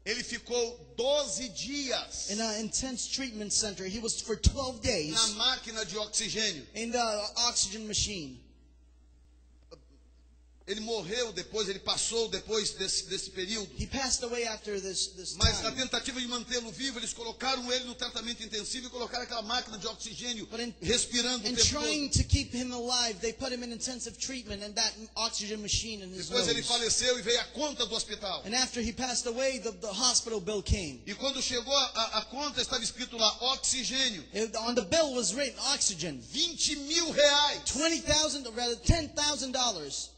Ele ficou 12 dias in an intense treatment center. He was for 12 na days máquina de oxigênio. in the oxygen machine. Ele morreu depois, ele passou depois desse período. He passed away after this Mas na time. tentativa de mantê-lo vivo, eles colocaram ele no tratamento intensivo e colocaram aquela máquina de oxigênio But in respirando o In tempo trying todo. to keep him alive, they put him in intensive treatment and that oxygen machine in his Depois ele nose. faleceu e veio a conta do hospital. And after he passed away, the hospital bill came. E quando chegou a conta, estava escrito lá, oxigênio, On the bill was written oxygen. 20 mil reais. $20,000, or rather $10,000.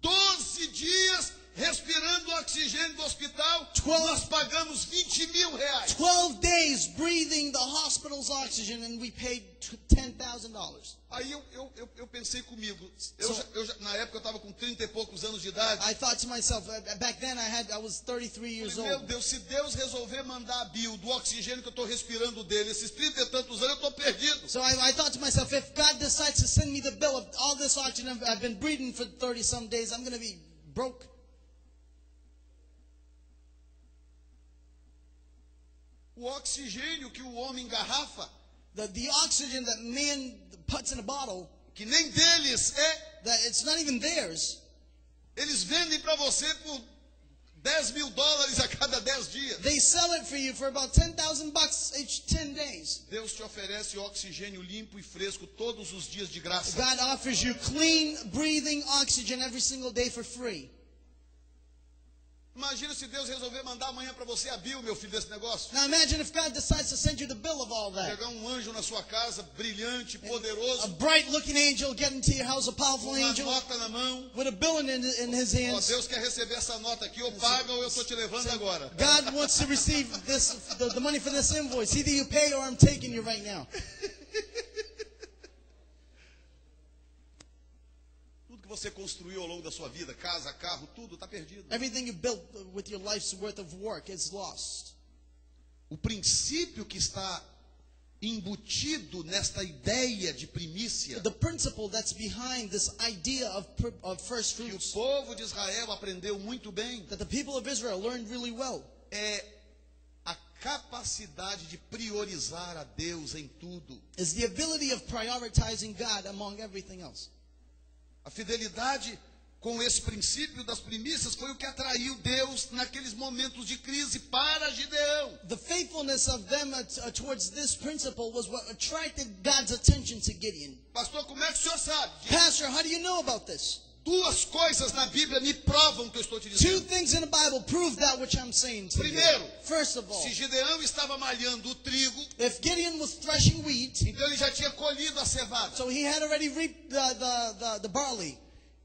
12 dias respirando o oxigênio do hospital, 12 nós pagamos 20 mil reais. 12 days breathing the hospital's oxygen and we paid $10,000. Aí eu pensei comigo, na época eu estava com 30 e poucos anos de idade. I thought to myself, back then I was 33 years Falei, meu old. Deus, se Deus resolver mandar a bill do oxigênio que eu estou respirando dele, esses 30 e tantos anos, eu estou perdido. So I thought to myself, if God decides to send me the bill of all this oxygen I've been breathing for 30 some days, I'm going to be broke. O oxigênio que o homem engarrafa, The oxygen that man puts in a bottle, que nem deles é, that it's not even theirs. eles vendem para você por $10 mil a cada 10 dias. They sell it for you for about $10,000 each 10 days. Deus te oferece oxigênio limpo e fresco todos os dias de graça. God offers you clean, breathing oxygen every single day for free. Imagina se Deus resolver mandar amanhã para você a bill, meu filho, desse negócio. Now imagine if God decides to send you the bill of all that. Pegar um anjo na sua casa, brilhante, A poderoso, bright-looking angel get into your house, a com powerful uma angel nota na mão. with a bill in his Ó, hands. Deus quer receber essa nota aqui, ou paga ou eu estou te levando agora. God wants to receive the money for this invoice. Either you pay or I'm taking you right now. Tudo que você construiu ao longo da sua vida, casa, carro, tudo está perdido. Everything you built with your life's worth of work is lost. O princípio que está embutido nesta ideia de primícia, The principle that's behind this idea of first que o fruits, povo de Israel aprendeu muito bem, that the people of Israel learned really well, é a capacidade de priorizar a Deus em tudo. is the ability of prioritizing God among everything else. A fidelidade com esse princípio das primícias foi o que atraiu Deus naqueles momentos de crise para Gideão. The faithfulness of them towards this principle was what attracted God's attention to Gideon. Pastor, como é que o senhor sabe? Pastor, how do you know about this? Duas coisas na Bíblia me provam o que eu estou te Two dizendo. things in the Bible prove that which I'm saying to you. Primeiro, First of all, se Gideão estava malhando o trigo, if Gideon was threshing wheat, então ele já tinha colhido a cevada. so he had already reaped the barley.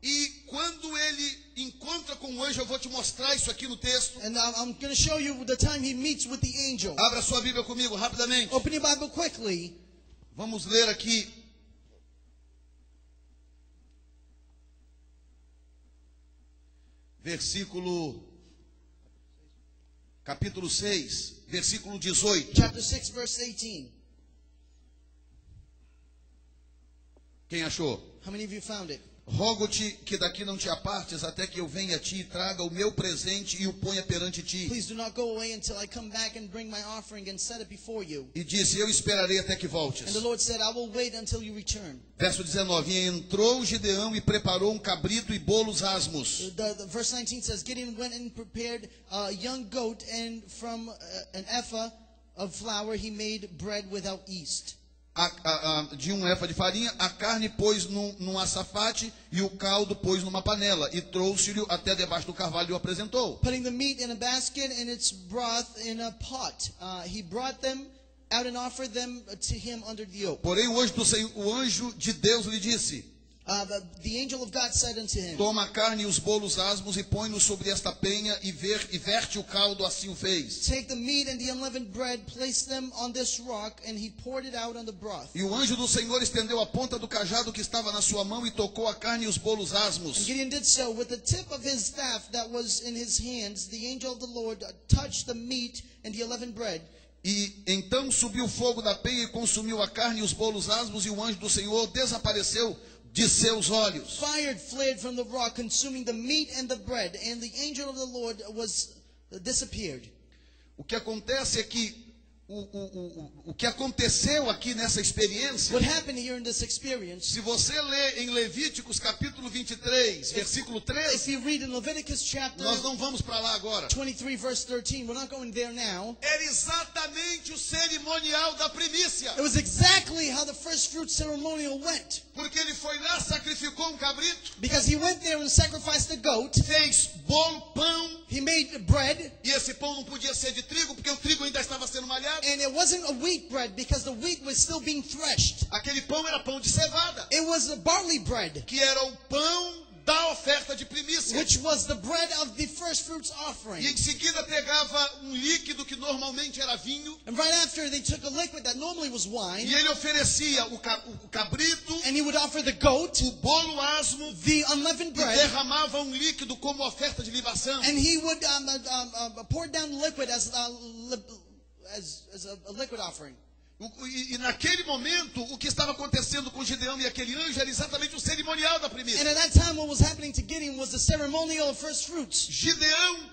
E quando ele encontra com o anjo, eu vou te mostrar isso aqui no texto. And I'm going to show you the time he meets with the angel. Abra sua Bíblia comigo rapidamente. Open your Bible quickly. Vamos ler aqui. Capítulo 6, versículo 18. Chapter 6, verse 18. Quem achou? How many of you found it? Rogo-te que daqui não te apartes até que eu venha a ti e traga o meu presente e o ponha perante ti. Please do not go away until I come back and bring my offering and set it before you. E disse, eu esperarei até que And voltes. the Lord said, I will wait until you return. Verso 19, e entrou Gideão e preparou um cabrito e bolos asmos. The verse 19 says, Gideon went and prepared a young goat, and from an ephah of flour he made bread without yeast. De um efa de farinha, a carne pôs num açafate e o caldo pôs numa panela, e trouxe-lhe até debaixo do carvalho e o apresentou. Putting the meat in a basket and its broth in a pot, he brought them out and offered them to him under the oak. Porém o anjo de Deus lhe disse, The angel of God said unto him, toma a carne e os bolos asmos e põe-nos sobre esta penha e verte o caldo, assim o fez. Take the meat and the unleavened bread, place them on this rock, and he poured it out on the broth. E o anjo do Senhor estendeu a ponta do cajado que estava na sua mão e tocou a carne e os bolos And asmos. Gideon did so. With the tip of his staff that was in his hands, the angel of the Lord touched the meat and the unleavened bread. E então subiu o fogo da penha e consumiu a carne e os bolos asmos, e o anjo do Senhor desapareceu de seus olhos. Fire flared from the rock, consuming the meat and the bread, and the angel of the Lord disappeared. O que acontece é que o que aconteceu aqui nessa experiência, What happened here in this experience, se você lê em Levíticos capítulo 23, versículo if 13, you read in Leviticus chapter nós não vamos para lá agora. 23 verse 13, we're not going there now. Era exatamente o cerimonial da primícia. It was exactly how the first fruit ceremonial went. Porque ele foi lá, sacrificou um cabrito, Because he went there and sacrificed the goat, fez bolo, pão, he made bread, e esse pão não podia ser de trigo, porque o trigo ainda estava sendo malhado. and it wasn't a wheat bread because the wheat was still being threshed. Aquele pão era pão de cevada, It was a barley bread, que era o pão da oferta de primícia. which was the bread of the first fruits offering. E em seguida pegava um líquido que normalmente era vinho, And right after, they took a liquid that normally was wine, e ele oferecia o cabrito, and he would offer the goat, o bolo asmo, the unleavened e bread, derramava um líquido como oferta de libação. and he would pour down the liquid as a liquid offering. E naquele momento, o que estava acontecendo com Gideão e aquele anjo era exatamente o cerimonial da And primícia. at that time, what was happening to Gideon was the ceremonial of first fruits. Gideão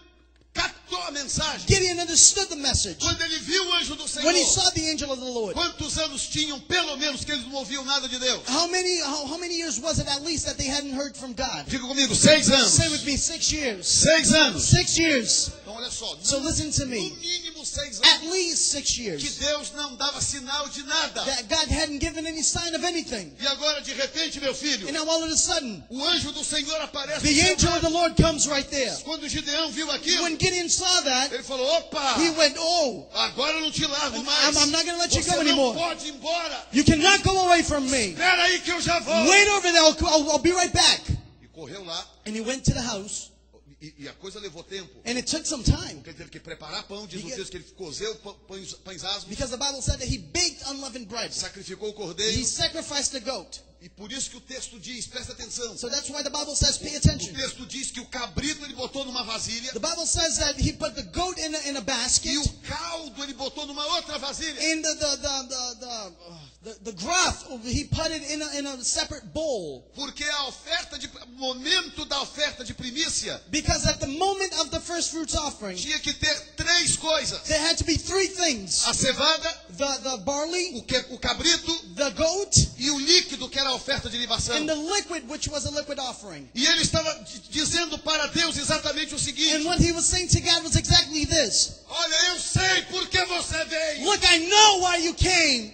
captou a mensagem. Gideon understood the message. Quando ele viu o anjo do When he Senhor, saw the angel of the Lord, quantos anos tinham, pelo menos, que eles não ouviam nada de Deus? how many years was it at least that they hadn't heard from God? Diga comigo, 6 anos. Say with me, 6 years. 6 anos. 6 years. Então, olha só. So listen to No me. mínimo 6 At anos. least 6 Que years. Deus não dava sinal de nada. That God hadn't given any sign of anything. E agora, de repente, meu filho, And now all of a sudden, o anjo do Senhor aparece. the angel of the Lord comes right there. Quando Gideão viu aquilo, When Gideon saw that, ele falou, opa, he went, oh, agora eu não te largo mais. I'm not going to let you Você go não anymore. pode ir embora. You cannot go away from me. Espera aí que eu já vou. Wait over there, I'll be right back. E correu lá, And he went to the house, e a coisa levou tempo. and it took some time. Porque ele teve que preparar pão, diz o texto que ele cozeu pães asmos, Because the Bible said that he baked unleavened bread. sacrificou o He cordeiro. sacrificed the goat. E por isso que o texto diz, presta atenção. So that's why the Bible says, pay O attention. texto diz que o cabrito ele botou numa vasilha, The Bible says that he put the goat in a e basket, o caldo ele botou numa outra vasilha. and the broth, he put it in a separate bowl. Porque o momento da oferta de primícia Because at the moment of the first fruits offering, tinha que ter 3 coisas: there had to be 3 things. a cevada, The barley, o cabrito the goat, e o líquido que era a oferta de libação. and the liquid, which was a liquid offering. E ele estava dizendo para Deus exatamente o seguinte: And what he was saying to God was exactly this. olha, eu sei por que você veio. Look, I know why you came.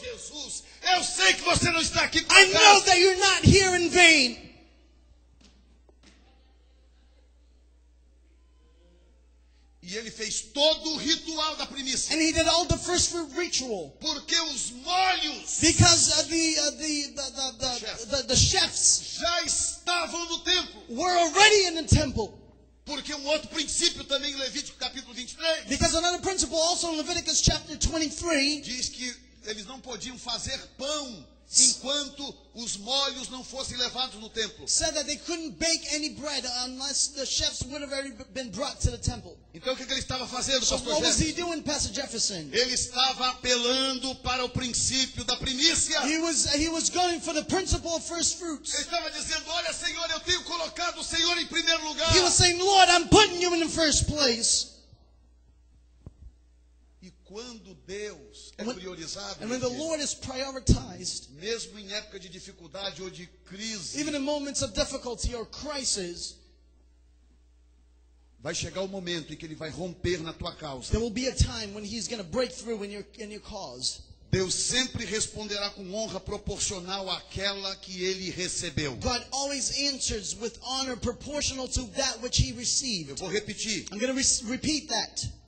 Jesus, eu sei que você não está aqui por I know acaso. that you're not here in vain. E ele fez todo o ritual da primícia. And he did all the first fruit ritual. Porque os molhos Because the chefs já estavam no templo. were already in the temple. Porque um outro princípio também em Levítico capítulo 23 Because another principle also in Leviticus chapter 23 diz que eles não podiam fazer pão enquanto os molhos não fossem levados no templo. said that they couldn't bake any bread unless the chefs would have already been brought to the temple. Então o que ele estava fazendo, So pastor what was he Jefferson? doing, Pastor Jefferson? Ele estava apelando para o princípio da primícia. He was going for the principle of first fruits. Ele estava dizendo, olha Senhor, eu tenho colocado o Senhor em primeiro lugar. He was saying, Lord, I'm putting you in the first place. E quando Deus é When- priorizado, And when the Lord is prioritized, mesmo em época de dificuldade ou de crise, even in moments of difficulty or crisis, vai chegar o momento em que ele vai romper na tua causa. there will be a time when he's going to break through in your cause. Deus sempre responderá com honra proporcional àquela que ele recebeu. God always answers with honor proportional to that which he Eu received. vou repetir. I'm going to repeat that.